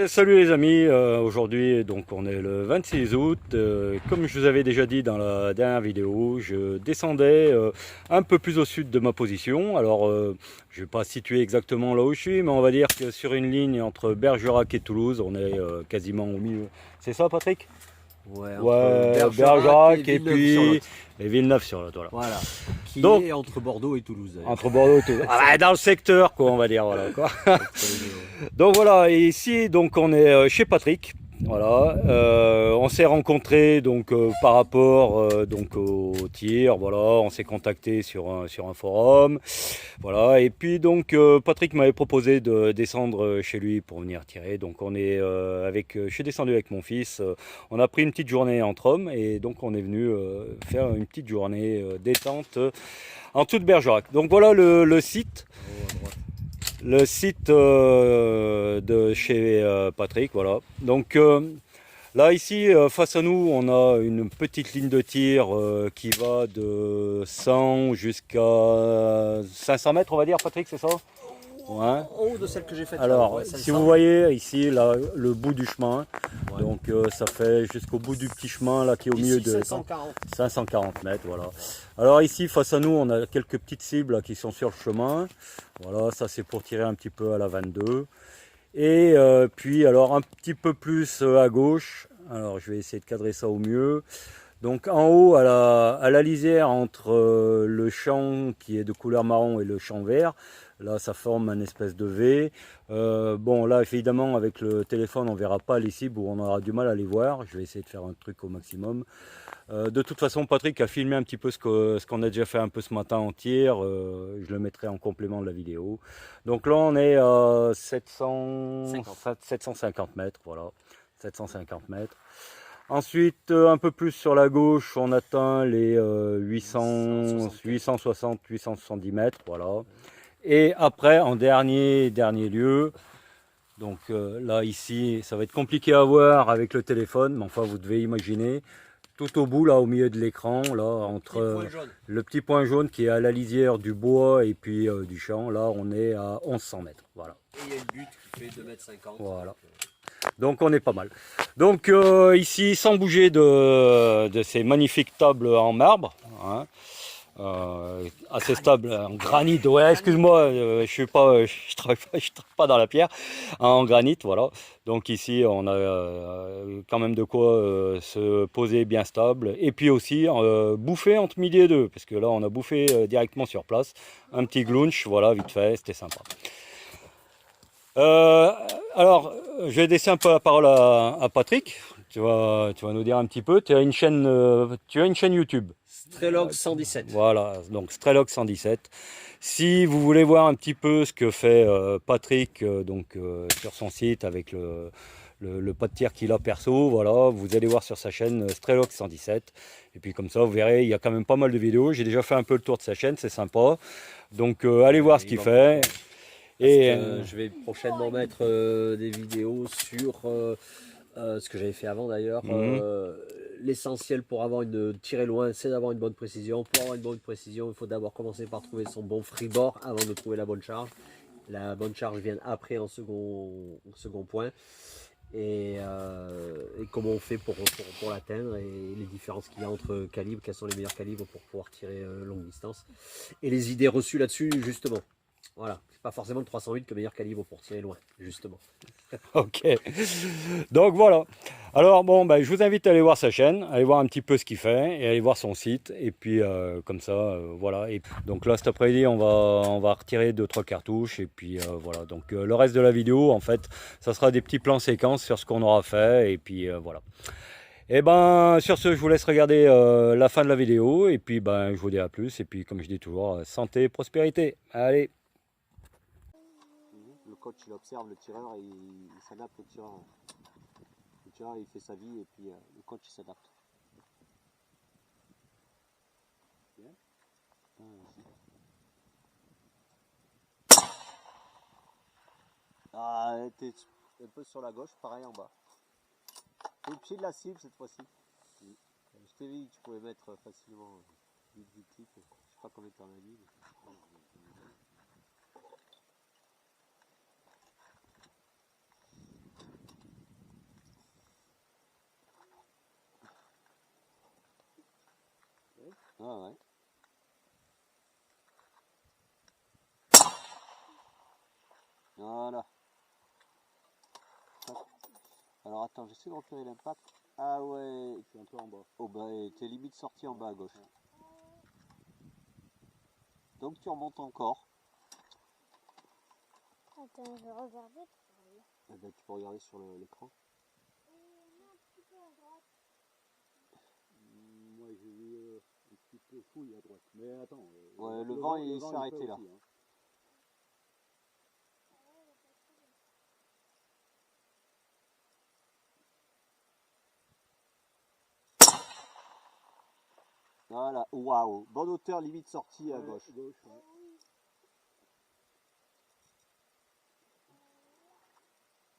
Salut les amis, aujourd'hui donc on est le 26 août. Comme je vous avais déjà dit dans la dernière vidéo, je descendais un peu plus au sud de ma position. Alors je ne vais pas situer exactement là où je suis, mais on va dire que sur une ligne entre Bergerac et Toulouse, on est quasiment au milieu. C'est ça Patrick? Ouais, entre Ouais, Bergerac et Bergerac et Villeneuve-sur-Lot. puis et Villeneuve-sur-Lot, voilà. Voilà. Qui Donc est entre Bordeaux et Toulouse d'ailleurs. entre Bordeaux et Toulouse. Ah, bah, dans le secteur quoi, on va dire, voilà quoi. Entre les deux, ouais. Donc voilà, et ici donc on est chez Patrick. Voilà, on s'est rencontrés donc par rapport donc au tir. Voilà, on s'est contacté sur un forum. Voilà, et puis donc Patrick m'avait proposé de descendre chez lui pour venir tirer. Donc on est je suis descendu avec mon fils. On a pris une petite journée entre hommes et donc on est venu faire une petite journée détente en toute Bergerac. Donc voilà le site. En haut à droite. Le site de chez Patrick, voilà. Donc là ici, face à nous, on a une petite ligne de tir qui va de 100 jusqu'à 500 mètres, on va dire, Patrick, c'est ça? Ouais. En haut de celle que j'ai faite. Alors, Ouais, si vous voyez ici, là, le bout du chemin, Ouais. donc ça fait jusqu'au bout du petit chemin là qui est au milieu Ici, de 540. 540 mètres, voilà. Alors ici, face à nous, on a quelques petites cibles là, qui sont sur le chemin. Voilà, ça c'est pour tirer un petit peu à la 22. Et puis alors un petit peu plus à gauche, alors je vais essayer de cadrer ça au mieux. Donc en haut, à la lisière entre le champ qui est de couleur marron et le champ vert, là ça forme un espèce de V. Bon là évidemment avec le téléphone on verra pas les cibles ou on aura du mal à les voir. Je vais essayer de faire un truc au maximum. De toute façon Patrick a filmé un petit peu ce qu'on a déjà fait un peu ce matin en tir. Je le mettrai en complément de la vidéo. Donc là on est à 750 mètres, voilà. 750 mètres. Ensuite, un peu plus sur la gauche, on atteint les 860, 870 mètres, voilà. Et après, en dernier lieu, donc là, ici, ça va être compliqué à voir avec le téléphone, mais enfin, vous devez imaginer, tout au bout, là, au milieu de l'écran, là, entre le petit point jaune qui est à la lisière du bois et puis du champ, là, on est à 1100 mètres, voilà. Et il y a une butte qui fait 2,50 m. Voilà. Donc on est pas mal. Donc ici, sans bouger de ces magnifiques tables en marbre, hein, assez stable, en granit. Ouais, excuse-moi, je travaille pas dans la pierre, hein, en granit, voilà. Donc ici, on a quand même de quoi se poser bien stable. Et puis aussi bouffer entre midi et deux, parce que là, on a bouffé directement sur place. Un petit glunch, voilà, vite fait, c'était sympa. Euh, alors, je vais laisser un peu la parole à Patrick. Tu vas nous dire un petit peu. Tu as une chaîne YouTube. Strelog 117. Voilà, donc Strelog 117. Si vous voulez voir un petit peu ce que fait Patrick sur son site avec le pas de tir qu'il a perso, voilà, vous allez voir sur sa chaîne Strelog 117. Et puis comme ça, vous verrez, il y a quand même pas mal de vidéos. J'ai déjà fait un peu le tour de sa chaîne, c'est sympa. Donc allez voir ce qu'il fait. Et Je vais prochainement mettre des vidéos sur ce que j'avais fait avant d'ailleurs. mhm. L'essentiel pour avoir tirer loin, c'est d'avoir une bonne précision. Pour avoir une bonne précision, il faut d'abord commencer par trouver son bon freeboard avant de trouver la bonne charge. La bonne charge vient après en second point. Et comment on fait pour l'atteindre et les différences qu'il y a entre calibres, quels sont les meilleurs calibres pour pouvoir tirer longue distance. Et les idées reçues là-dessus, justement. Voilà, c'est pas forcément le 308 que meilleur calibre pour tirer loin, justement. Ok. Donc voilà. Alors bon, ben, je vous invite à aller voir sa chaîne, aller voir un petit peu ce qu'il fait et aller voir son site. Et puis comme ça, voilà. Et donc là, cet après-midi, on va retirer 2-3 cartouches. Et puis voilà. Donc le reste de la vidéo, en fait, ça sera des petits plans séquences sur ce qu'on aura fait. Et puis voilà. Et ben sur ce, je vous laisse regarder la fin de la vidéo. Et puis ben, je vous dis à plus. Et puis comme je dis toujours, santé, prospérité. Allez. Le coach il observe le tireur et il s'adapte au tireur. Le tireur il fait sa vie et puis le coach il s'adapte. Bien. Ah, t'es un peu sur la gauche, pareil en bas. Au pied de la cible cette fois-ci. Je t'ai dit que tu pouvais mettre facilement 8 clics. Je sais pas combien tu en as mis. Ah ouais. Voilà. Alors attends, j'essaie de repérer l'impact. Ah ouais, Je suis un peu en bas. oh bah t'es limite sorti en bas à gauche. Donc tu remontes encore. Attends, je vais regarder. Eh ben, tu peux regarder sur l'écran. Non, un petit peu à droite. Moi j'ai vu un petit peu fouille à droite. Mais attends. Ouais, le vent il s'est peut arrêté là. aussi, hein. Voilà, waouh, bonne hauteur, limite sortie à Ouais, gauche. ouais.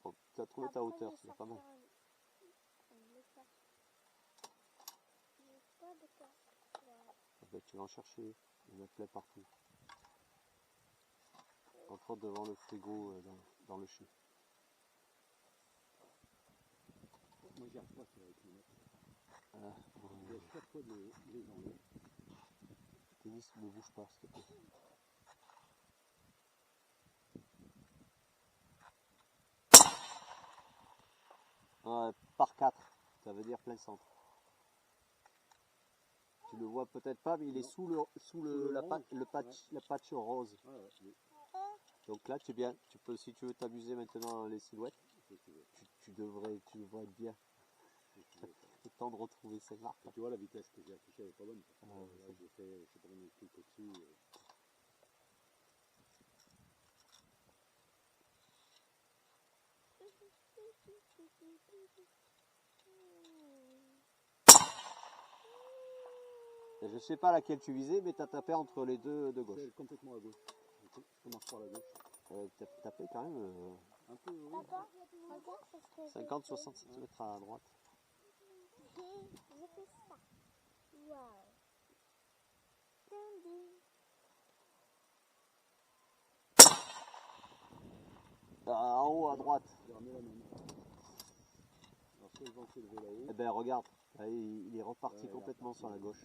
Bon, tu as trouvé ta hauteur, c'est pas mal. Ah ben, tu vas en chercher, il y en a plein partout. Entre autres devant le frigo dans le chien. Moi j'y arrive pas sur les kilomètres. Ah, Je vais chaque fois de les enlever. Denis, ne bouge pas s'il te plaît. Par 4, ça veut dire plein centre. Tu le vois peut-être pas, mais il est la patch rose. Ah ouais, oui. Donc là, tu es bien. Tu peux, si tu veux t'amuser maintenant dans les silhouettes, tu devrais être bien. Le temps de retrouver ces marques. Tu vois, la vitesse que j'ai affichée, elle est pas bonne. Ah, Là, j'ai fait, je sais pas combien de clics au-dessus. Je sais pas laquelle tu visais, mais tu as tapé entre les deux de gauche. C'est complètement à gauche. Je commence par la gauche. Tu as tapé quand même Un peu, oui. Papa, regarde ce que 50-60 cm à droite. j'ai fait ça. Waouh. Ding. En haut à droite. J'ai ramené la même. Alors, soit le vent s'est levé là-haut. Eh ben regarde, là, il est reparti Ouais, complètement sur la gauche.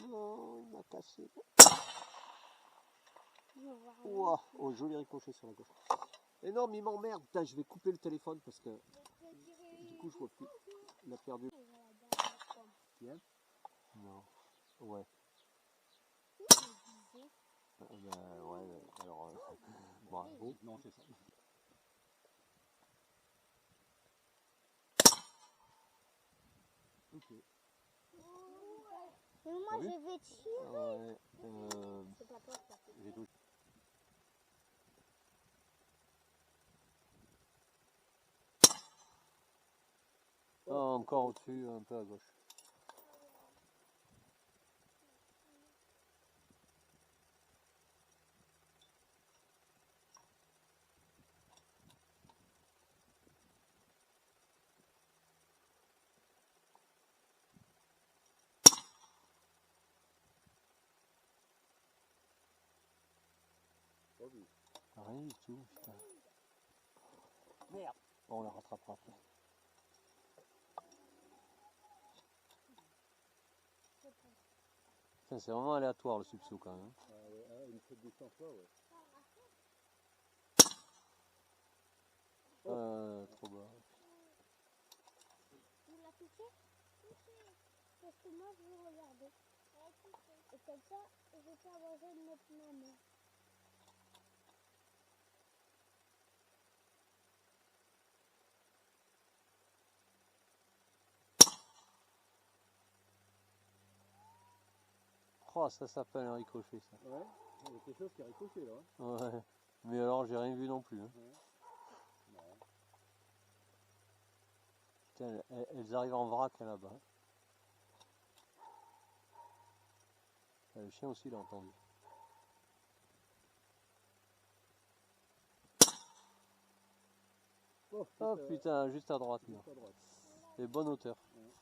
Non, il m'a cassé. Ouah, oh, joli ricochet sur la gauche. Et non, mais il m'emmerde. Putain, je vais couper le téléphone parce que du coup, je vois plus. Il a perdu. Tiens. Non. Ouais. Ben, ouais, alors, bravo. Non, c'est ça. Ok. Mais moi, T'as vu? je vais tirer. Ouais, C'est pas toi qui as fait. j'ai touché. Oh, encore au-dessus, un peu à gauche. Pas vu. Rien du tout, putain. Merde. Bon, on la rattrapera après. Putain, c'est vraiment aléatoire le subsou quand même. Ah ouais, ah, une cette distance-là, ouais. Trop bas. Tu l'as touché? Parce que moi, je veux regarder. Et comme ça, je vais pas avoir besoin de mettre ma main. Oh, ça s'appelle un ricochet, ça. Ouais, il y a quelque chose qui a ricoché là. Hein. Ouais. Mais alors, j'ai rien vu non plus. Hein. Ouais. Non. Putain, elles arrivent en vrac là-bas. Le chien aussi l'a entendu. Oh putain, juste à droite. Juste à droite. Et bonne hauteur. Ouais.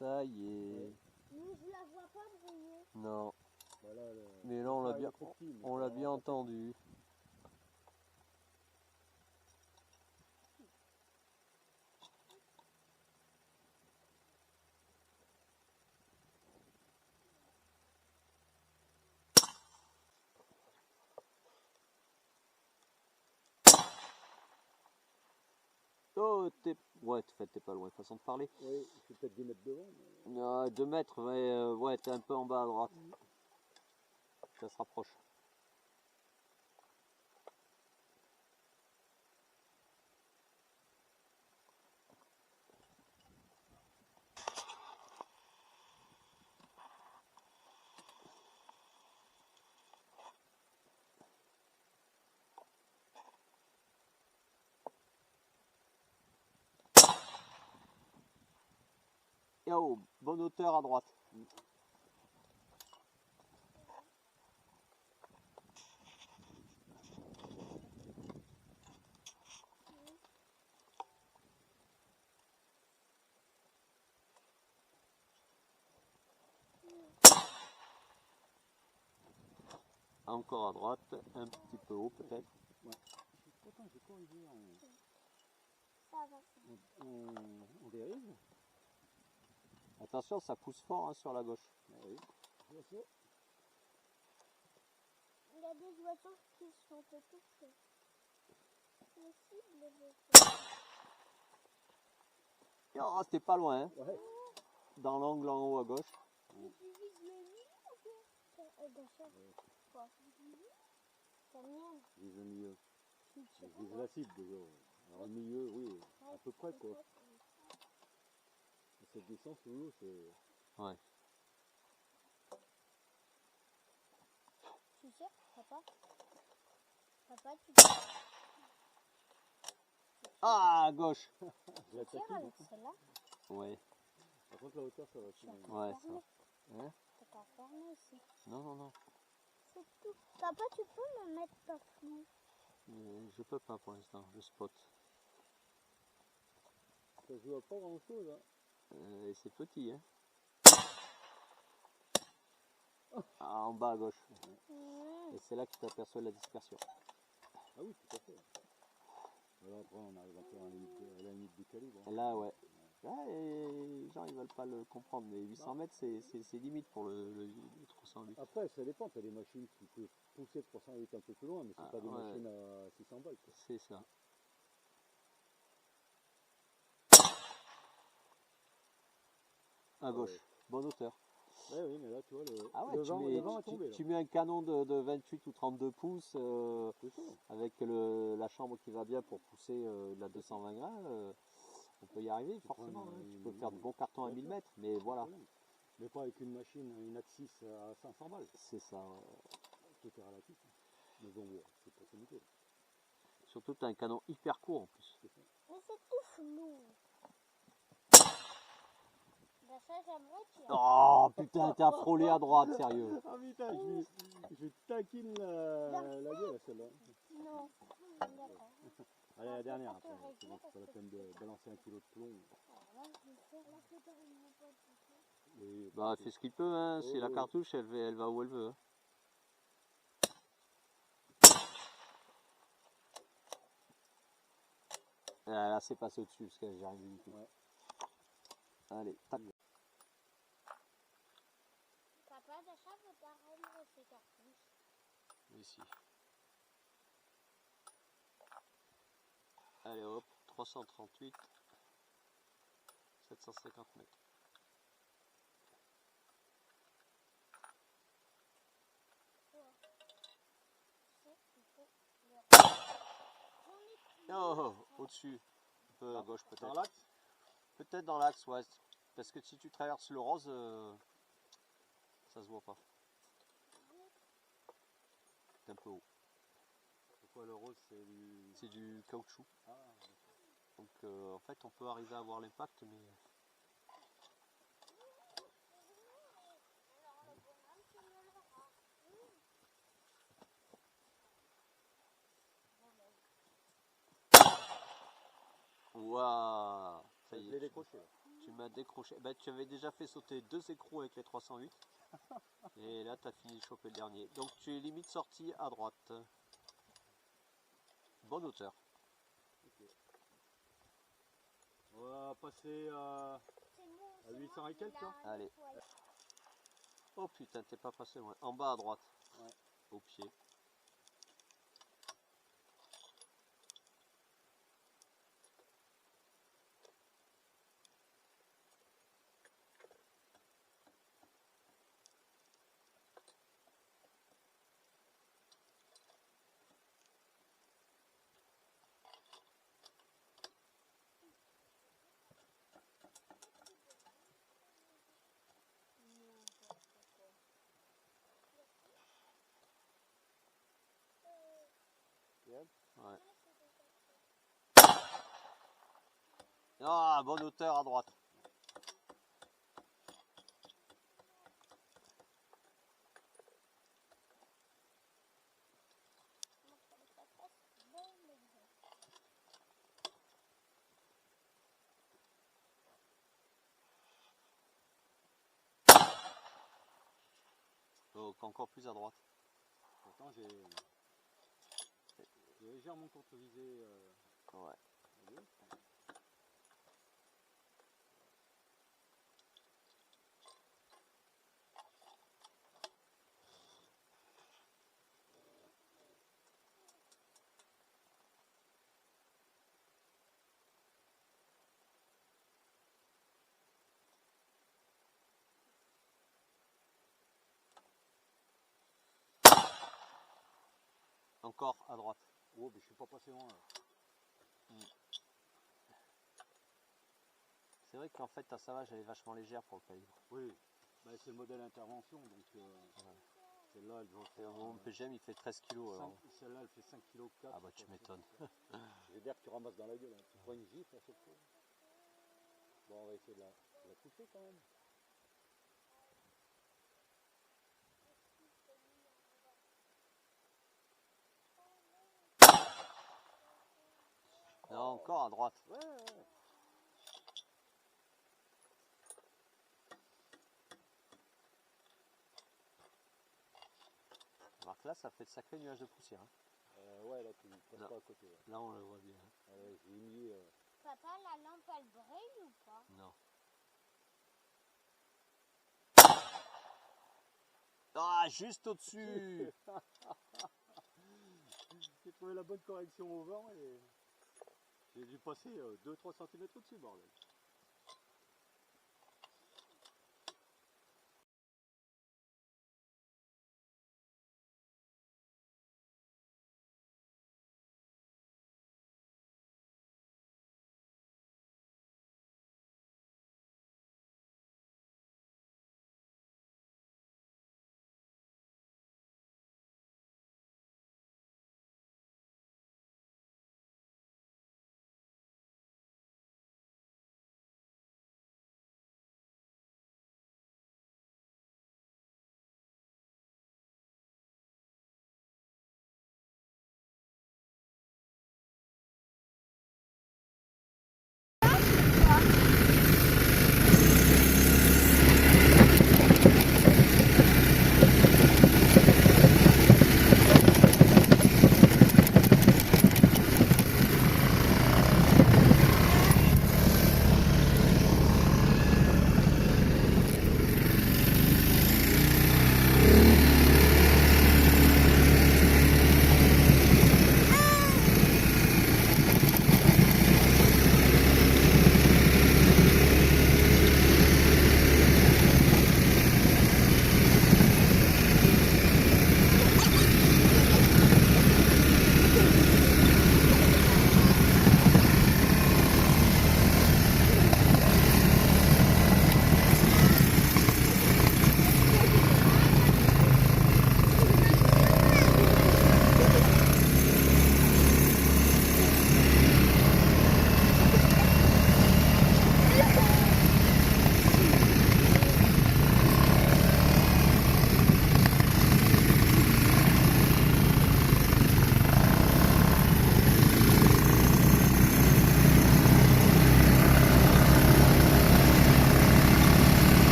Ça y est. Mais je la vois pas briller. Non. Voilà, Mais là, on l'a bien entendu. Oh, ouais, t'es pas loin, façon de parler. Oui, je suis peut-être 2 mètres devant. Mais... 2 mètres, ouais, t'es un peu en bas à droite. Ça se rapproche. Yo, bonne hauteur à droite. Encore à droite, un petit peu haut peut-être. Ouais. Pourtant, j'ai corrigé Ça va. en dérive. Attention, ça pousse fort hein, sur la gauche. Ah oui, je vois ça. Il y a des oiseaux qui sont étouffés. Les cibles, je sais. Oh, c'était pas loin, hein. Ouais. Dans l'angle en haut à gauche. Mais tu vises le milieu ou quoi? D'accord. Quoi? C'est mien. Je vise le milieu. Tu Je tires vise quoi? la cible déjà. Alors le milieu, oui, à peu près quoi. Cette distance sous l'eau, c'est... Ouais. Tu tires, papa? Papa, tu tires? Ah, à gauche. J'ai Tu tires attaqué. avec celle-là? Ouais, Par contre, la hauteur, ça va. Tu as qu'à ouais, fermer. ça. Hein? T'as qu'à fermer ici. Non, non, non. C'est tout. Papa, tu peux me mettre ta fenêtre? Je peux pas pour l'instant, je spot. Ça joue à pas grand chose. Hein. Et c'est petit, hein. Ah, en bas à gauche. Et c'est là que tu t'aperçois de la dispersion. Ah oui, tout à fait. Alors après, on arrive un peu à la limite du calibre. Et là, ouais. Là, les gens ils veulent pas le comprendre, mais 800 mètres c'est limite pour le 308. Après, ça dépend. Tu as des machines qui peuvent pousser 308 un peu plus loin, mais c'est pas des ouais. machines à 600 balles. Quoi. C'est ça. À gauche, bonne hauteur. Ouais, oui, mais là, tu vois, Ah ouais, le vent est tombé. tu mets un canon de 28 ou 32 pouces avec la chambre qui va bien pour pousser de la 220 grains, on peut y arriver forcément. Hein. Tu peux faire de bons cartons à 1000 mètres, mais voilà. Mais pas avec une machine, une Axis à 500 balles. C'est ça. Tout est relatif. Mais bon, c'est pas limité. Surtout tu as un canon hyper court en plus. Mais c'est tout flou. Bah ça, j'aimerais qu'il y ait. Oh putain, t'as frôlé à droite, sérieux. Ah putain, je taquine la gueule à celle-là. Non. D'accord. Allez, la dernière après. C'est bon, c'est pas la peine de balancer 1 kilo de plomb. Alors là, je vais faire la photo de mon pote. Oui, Bah fais ce qu'il peut, hein. C'est la cartouche, elle va où elle veut. Hein. Ah, là c'est passé au-dessus parce que j'ai rien vu du tout. Ouais. Allez, tac. Papa, d'achat veut pas rendre ses cartouches. Ici. Allez hop, 338, 750 mètres. Oh, au-dessus, un peu à gauche peut-être. Dans l'axe. Peut-être dans l'axe, ouais. Parce que si tu traverses le rose, ça se voit pas. C'est un peu haut. Pourquoi le rose c'est du caoutchouc. Ah, Donc en fait on peut arriver à avoir l'impact mais... Waouh, Ça y Je est, l'ai décroché. Là. tu m'as décroché. Bah, tu avais déjà fait sauter 2 écrous avec les 308. Et là, tu as fini de choper le dernier. Donc, tu es limite sorti à droite. Bonne hauteur. On va passer à C'est moi, À 800 et quelques, hein. Allez. Oh putain, t'es pas passé loin. En bas à droite. Ouais. Au pied. Ouais. Ah, bonne hauteur à droite. Donc encore plus à droite. Pourtant, j'ai légèrement contre-visé. Ouais. à gauche. Encore à droite. Oh, mais je suis pas passé loin. Là. C'est vrai qu'en fait ta savage elle est vachement légère pour le calibre. Oui, bah, c'est le modèle intervention, donc celle-là, elle doit faire. Mon PGM il fait 13 kg alors. Celle-là, elle fait 5 kg 4. Ah bah tu m'étonnes. J'ai l'air que tu ramasses dans la gueule. Hein. Tu prends une gifle à chaque fois. Bon, on va essayer de la toucher quand même. Non, encore à droite. Ouais, ouais. Alors que là ça fait de sacrés nuages de poussière. Hein. Ouais, là, tu passes Là. pas à côté. Ouais. Là on le voit bien. J'ai mis. Papa, la lampe, elle brille ou pas? Non. Ah, juste au-dessus. J'ai trouvé la bonne correction au vent et j'ai dû passer 2-3 cm au-dessus, bordel.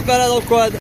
balade en quad.